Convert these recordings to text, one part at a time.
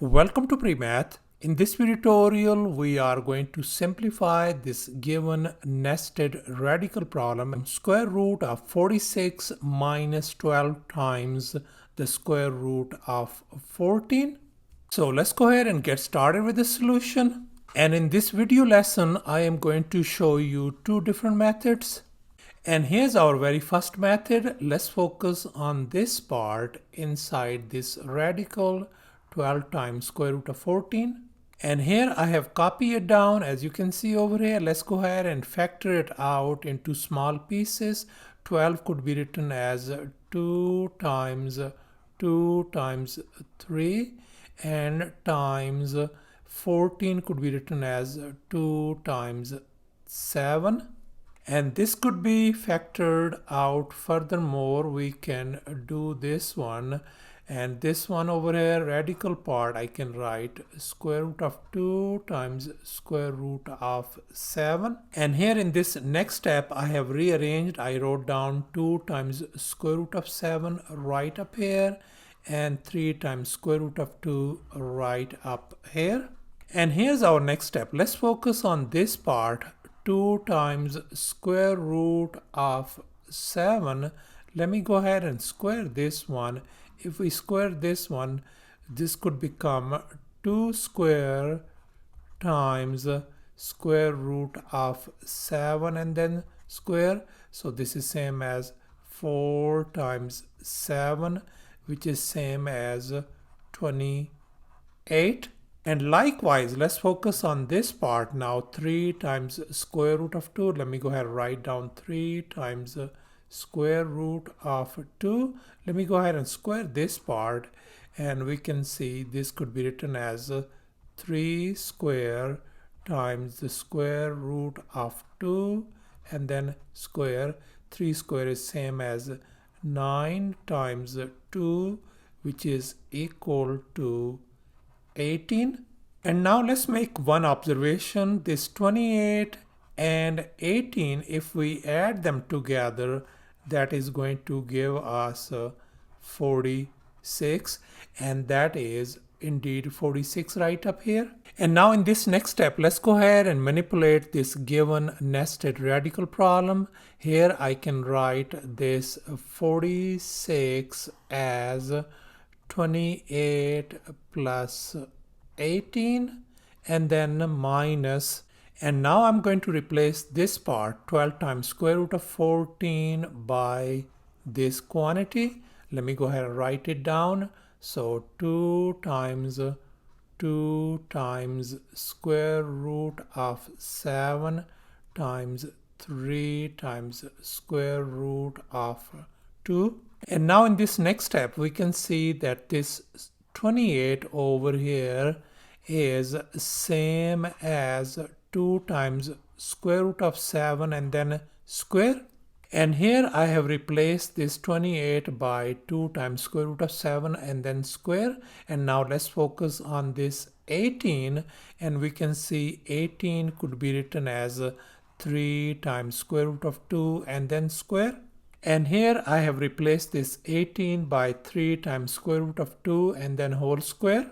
Welcome to PreMath. In this video tutorial, we are going to simplify this given nested radical problem. Square root of 46 minus 12 times the square root of 14. So let's go ahead and get started with the solution. And in this video lesson, I am going to show you two different methods. And here's our very first method. Let's focus on this part inside this radical 12 times square root of 14. And here I have copied it down. As you can see over here, let's go ahead and factor it out into small pieces. 12 could be written as 2 times 3 and times 14 could be written as 2 times 7. And this could be factored out. Furthermore, we can do this one. And this one over here, radical part, I can write square root of 2 times square root of 7. And here in this next step, I have rearranged. I wrote down 2 times square root of 7 right up here and 3 times square root of 2 right up here. And here's our next step. Let's focus on this part. 2 times square root of 7. Let me go ahead and square this one. If we square this one, this could become 2 square times square root of 7 and then square. So this is same as 4 times 7, which is same as 28. And likewise, let's focus on this part now. 3 times square root of 2. Let me go ahead and write down 3 times square root of 2. Let me go ahead and square this part, and we can see this could be written as 3 square times the square root of 2 and then square. 3 square is same as 9 times 2, which is equal to 18. And now let's make one observation. This 28 and 18, if we add them together, that is going to give us 46, and that is indeed 46 right up here. And now in this next step, let's go ahead and manipulate this given nested radical problem. Here I can write this 46 as 28 plus 18 and then minus. And now I'm going to replace this part, 12 times square root of 14, by this quantity. Let me go ahead and write it down. So 2 times square root of 7 times 3 times square root of 2. And now in this next step, we can see that this 28 over here is same as 2 times square root of 7 and then square. And here I have replaced this 28 by 2 times square root of 7 and then square. And now let's focus on this 18, and we can see 18 could be written as 3 times square root of 2 and then square. And here I have replaced this 18 by 3 times square root of 2 and then whole square.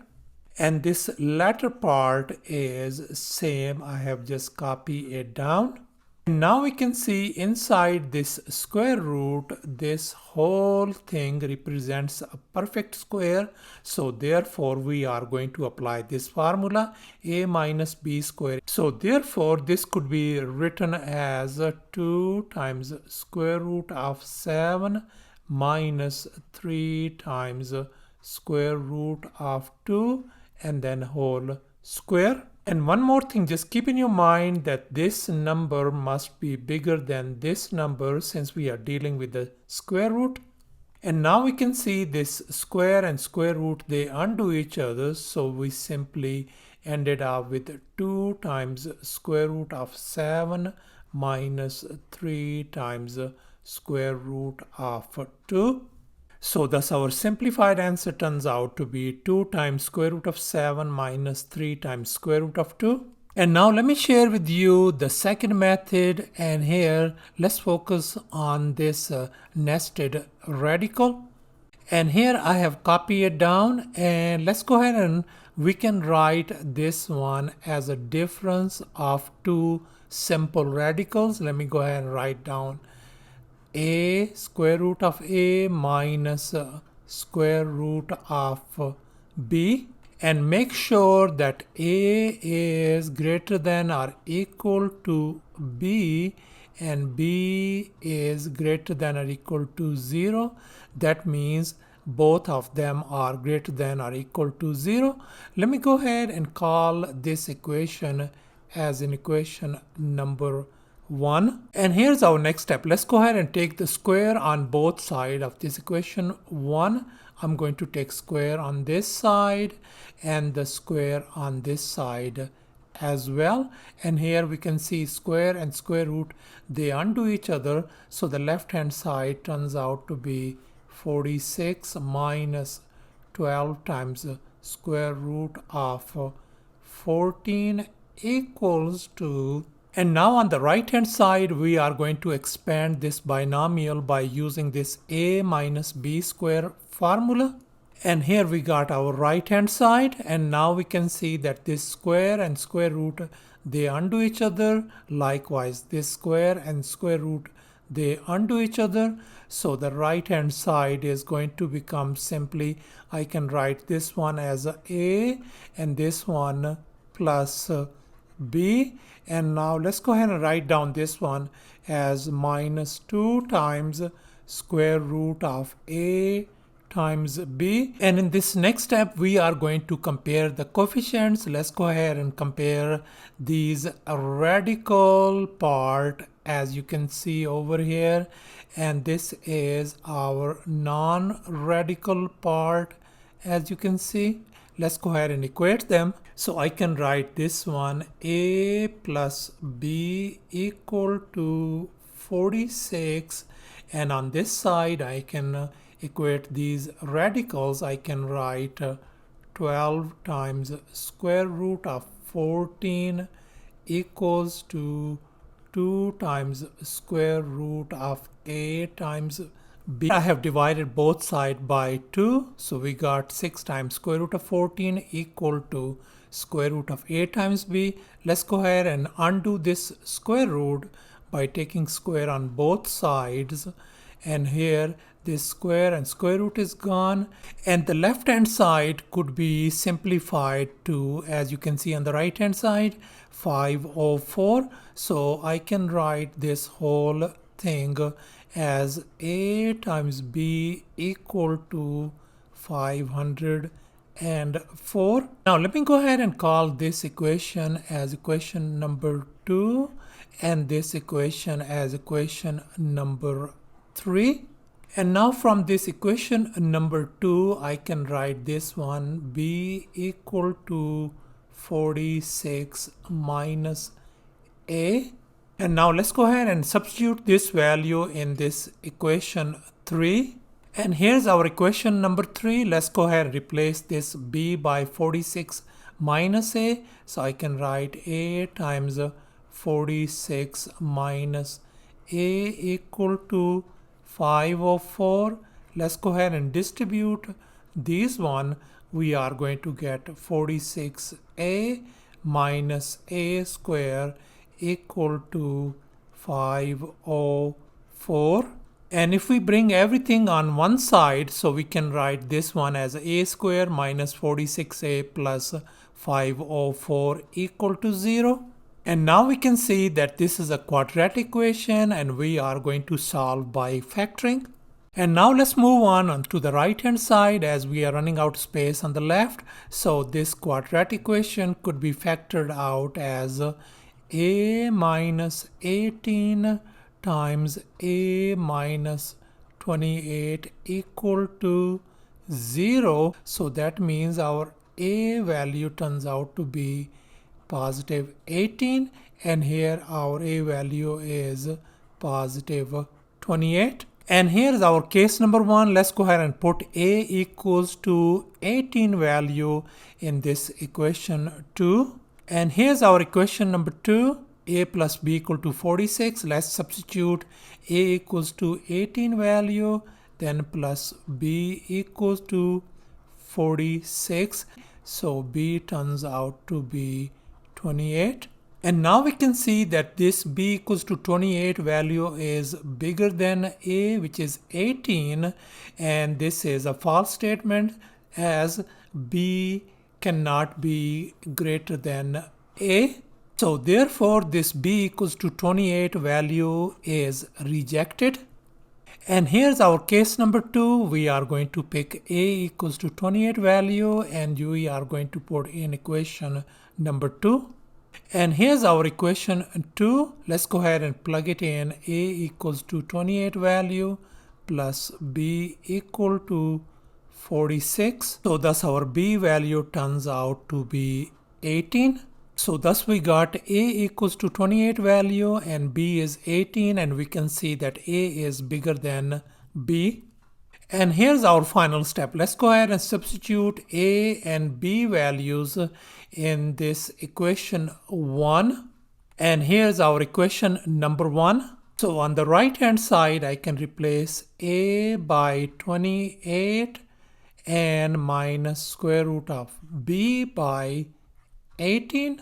And this latter part is same. I have just copied it down. And now we can see inside this square root, this whole thing represents a perfect square. So therefore, we are going to apply this formula, a minus b square. So therefore, this could be written as 2 times square root of 7 minus 3 times square root of 2 and then whole square. And one more thing, just keep in your mind that this number must be bigger than this number since we are dealing with the square root. And now we can see this square and square root, they undo each other. So we simply ended up with 2 times square root of 7 minus 3 times square root of 2. So thus our simplified answer turns out to be 2 times square root of 7 minus 3 times square root of 2. And now let me share with you the second method, and here let's focus on this nested radical. And here I have copied it down, and let's go ahead and we can write this one as a difference of two simple radicals. Let me go ahead and write down a square root of a minus square root of b, and make sure that a is greater than or equal to b and b is greater than or equal to 0. That means both of them are greater than or equal to 0. Let me go ahead and call this equation as in equation number 1. And here's our next step. Let's go ahead and take the square on both sides of this equation 1. I'm going to take square on this side and the square on this side as well. And here we can see square and square root, they undo each other. So the left hand side turns out to be 46 minus 12 times the square root of 14 equals to, and now on the right hand side we are going to expand this binomial by using this a minus b square formula. And here we got our right hand side, and now we can see that this square and square root, they undo each other. Likewise this square and square root, they undo each other. So the right hand side is going to become simply, I can write this one as a and this one plus b. And now let's go ahead and write down this one as minus 2 times square root of a times b. And in this next step we are going to compare the coefficients. Let's go ahead and compare these radical part, as you can see over here, and this is our non-radical part, as you can see. Let's go ahead and equate them. So I can write this one a plus b equal to 46, and on this side I can equate these radicals. I can write 12 times square root of 14 equals to 2 times square root of a times b. I have divided both sides by 2, so we got 6 times square root of 14 equal to square root of a times b. Let's go ahead and undo this square root by taking square on both sides, and here this square and square root is gone, and the left hand side could be simplified to, as you can see on the right hand side, 504. So I can write this whole thing as a times b equal to 504. Now let me go ahead and call this equation as equation number 2 and this equation as equation number 3. And now from this equation number 2 I can write this one b equal to 46 minus a. And now let's go ahead and substitute this value in this equation 3. And here's our equation number 3. Let's go ahead and replace this b by 46 minus a. So I can write a times 46 minus a equal to 504. Let's go ahead and distribute these one. We are going to get 46a minus a square equal to 504. And if we bring everything on one side, so we can write this one as a square minus 46a plus 504 equal to 0. And now we can see that this is a quadratic equation and we are going to solve by factoring. And now let's move on to the right hand side as we are running out of space on the left. So this quadratic equation could be factored out as a minus 18 times a minus 28 equal to 0. So that means our a value turns out to be positive 18, and here our a value is positive 28. And here's our case number 1. Let's go ahead and put a equals to 18 value in this equation 2. And here's our equation number 2. A plus b equal to 46. Let's substitute a equals to 18 value, then plus b equals to 46. So B turns out to be 28. And now we can see that this B equals to 28 value is bigger than A, which is 18. And this is a false statement as B cannot be greater than A. So therefore this B equals to 28 value is rejected. And here's our case number 2. We are going to pick A equals to 28 value and we are going to put in equation number 2. And here's our equation 2. Let's go ahead and plug it in. A equals to 28 value plus B equal to 46. So thus our B value turns out to be 18. So thus we got A equals to 28 value and B is 18, and we can see that A is bigger than B. And here's our final step. Let's go ahead and substitute A and B values in this equation 1. And here's our equation number 1. So on the right hand side, I can replace A by 28 and minus square root of B by 18.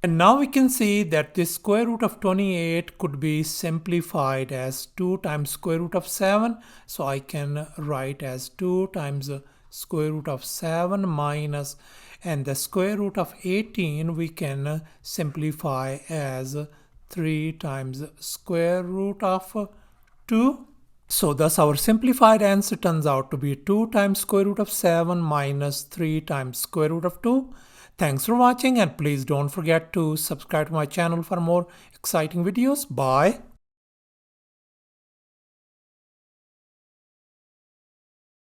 And now we can see that this square root of 28 could be simplified as 2 times square root of 7. So I can write as 2 times square root of 7 minus, and the square root of 18 we can simplify as 3 times square root of 2. So thus our simplified answer turns out to be 2 times square root of 7 minus 3 times square root of 2. Thanks for watching, and please don't forget to subscribe to my channel for more exciting videos. Bye.